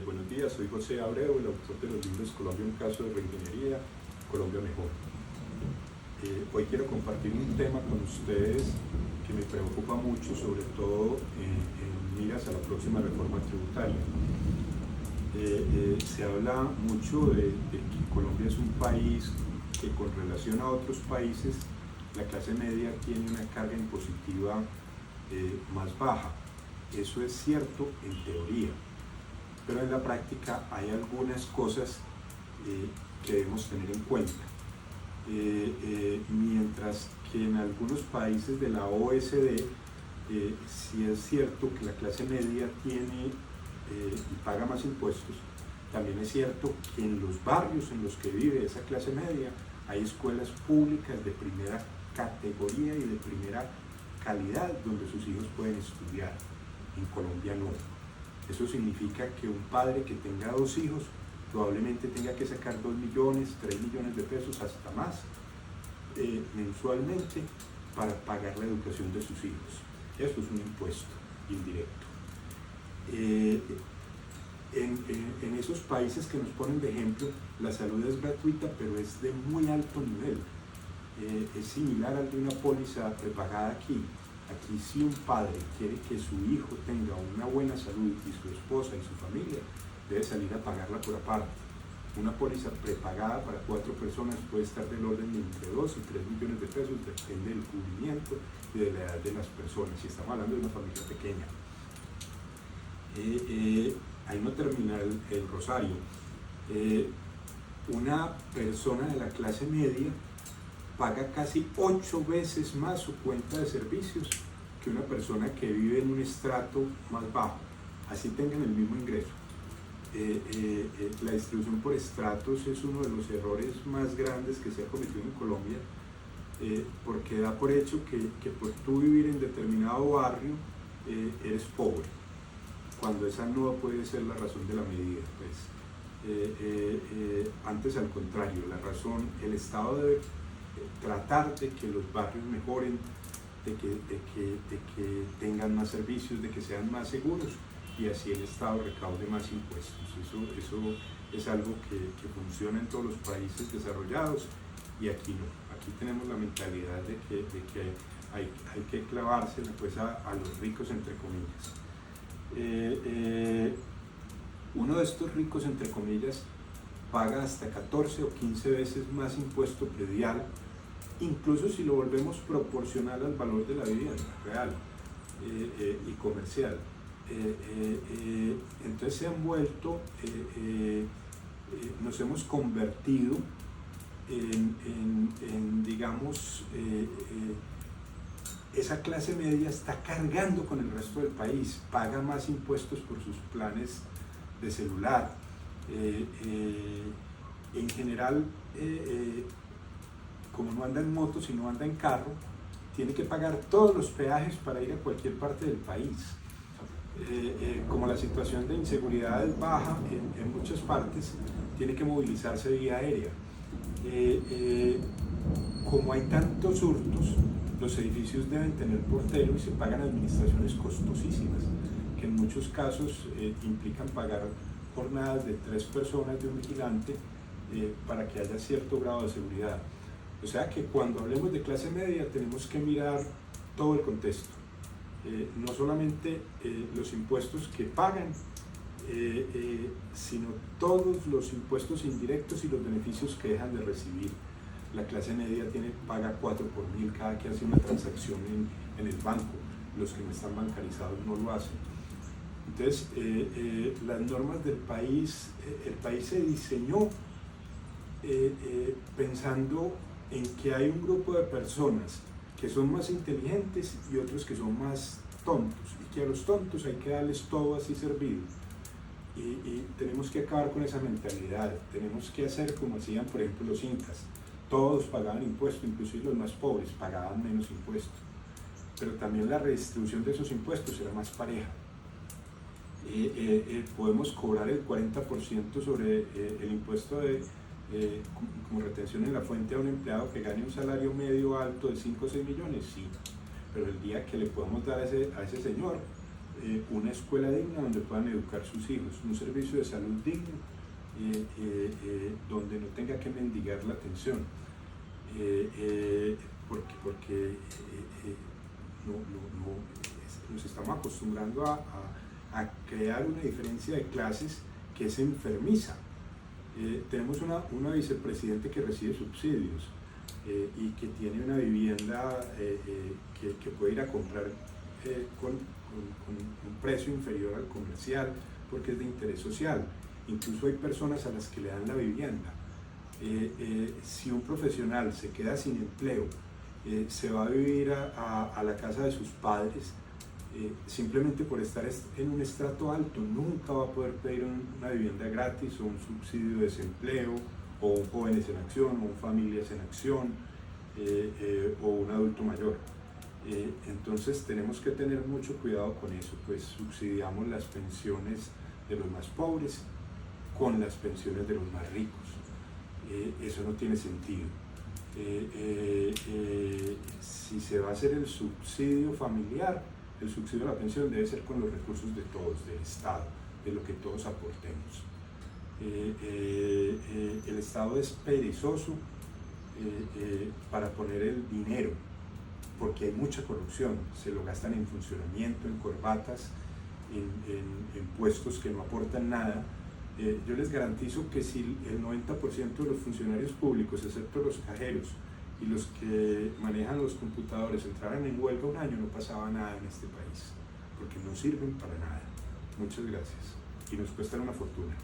Buenos días, soy José Abreu, el autor de los libros Colombia, un caso de reingeniería, Colombia mejor. Hoy quiero compartir un tema con ustedes que me preocupa mucho, sobre todo en miras a la próxima reforma tributaria. Se habla mucho de que Colombia es un país que, con relación a otros países, la clase media tiene una carga impositiva más baja. Eso es cierto en teoría, pero en la práctica hay algunas cosas que debemos tener en cuenta. Mientras que en algunos países de la OECD sí es cierto que la clase media tiene y paga más impuestos, también es cierto que en los barrios en los que vive esa clase media hay escuelas públicas de primera categoría y de primera calidad donde sus hijos pueden estudiar. En Colombia no. Eso significa que un padre que tenga 2 hijos probablemente tenga que sacar 2 millones, 3 millones de pesos, hasta más, mensualmente para pagar la educación de sus hijos. Eso es un impuesto indirecto. En esos países que nos ponen de ejemplo, la salud es gratuita, pero es de muy alto nivel. Es similar al de una póliza prepagada aquí. Aquí, si un padre quiere que su hijo tenga una buena salud, y su esposa y su familia, debe salir a pagarla por aparte. Una póliza prepagada para 4 personas puede estar del orden de entre 2 y 3 millones de pesos, depende del cubrimiento y de la edad de las personas, si estamos hablando de una familia pequeña. Ahí no termina el rosario. Una persona de la clase media paga casi 8 veces más su cuenta de servicios que una persona que vive en un estrato más bajo, así tengan el mismo ingreso. La distribución por estratos es uno de los errores más grandes que se ha cometido en Colombia, porque da por hecho que por tú vivir en determinado barrio eres pobre, cuando esa no puede ser la razón de la medida. Antes, al contrario, la razón, el Estado debe tratar de que los barrios mejoren, de que tengan más servicios, de que sean más seguros, y así el Estado recaude más impuestos. Eso es algo que funciona en todos los países desarrollados, y aquí no. Aquí tenemos la mentalidad de que hay que clavársela pues a los ricos, entre comillas. Uno de estos ricos, entre comillas, paga hasta 14 o 15 veces más impuesto predial, incluso si lo volvemos proporcional al valor de la vivienda real y comercial. Entonces se han vuelto, nos hemos convertido en digamos, esa clase media está cargando con el resto del país, paga más impuestos por sus planes de celular. En general, como no anda en moto, sino anda en carro, tiene que pagar todos los peajes para ir a cualquier parte del país. Como la situación de inseguridad es baja en muchas partes, tiene que movilizarse vía aérea. Como hay tantos hurtos, los edificios deben tener portero y se pagan administraciones costosísimas, que en muchos casos implican pagar jornadas de 3 personas de un vigilante para que haya cierto grado de seguridad. O sea que cuando hablemos de clase media tenemos que mirar todo el contexto, no solamente los impuestos que pagan, sino todos los impuestos indirectos y los beneficios que dejan de recibir. La clase media paga 4 por 1000 cada que hace una transacción en el banco. Los que no están bancarizados no lo hacen. Entonces, las normas del país, el país se diseñó pensando en que hay un grupo de personas que son más inteligentes y otros que son más tontos, y que a los tontos hay que darles todo así servido. Y tenemos que acabar con esa mentalidad. Tenemos que hacer como hacían, por ejemplo, los incas. Todos pagaban impuestos, inclusive los más pobres pagaban menos impuestos, pero también la redistribución de esos impuestos era más pareja. Podemos cobrar el 40% sobre el impuesto como retención en la fuente a un empleado que gane un salario medio alto de 5 o 6 millones, sí, pero el día que le podemos dar a ese señor una escuela digna donde puedan educar sus hijos, un servicio de salud digno, donde no tenga que mendigar la atención, porque nos estamos acostumbrando a crear una diferencia de clases que es enfermiza. Tenemos una vicepresidente que recibe subsidios y que tiene una vivienda que puede ir a comprar con un precio inferior al comercial porque es de interés social. Incluso hay personas a las que le dan la vivienda. Si un profesional se queda sin empleo, se va a vivir a la casa de sus padres, simplemente por estar en un estrato alto, nunca va a poder pedir una vivienda gratis o un subsidio de desempleo, o un Jóvenes en Acción, o un Familias en Acción, o un adulto mayor. Entonces tenemos que tener mucho cuidado con eso, pues subsidiamos las pensiones de los más pobres con las pensiones de los más ricos. Eso no tiene sentido. Si se va a hacer el subsidio familiar, el subsidio a la pensión debe ser con los recursos de todos, del Estado, de lo que todos aportemos. El Estado es perezoso para poner el dinero, porque hay mucha corrupción, se lo gastan en funcionamiento, en corbatas, en puestos que no aportan nada. Yo les garantizo que si el 90% de los funcionarios públicos, excepto los cajeros y los que manejan los computadores, entraran en huelga un año, no pasaba nada en este país, porque no sirven para nada. Muchas gracias. Y nos cuestan una fortuna.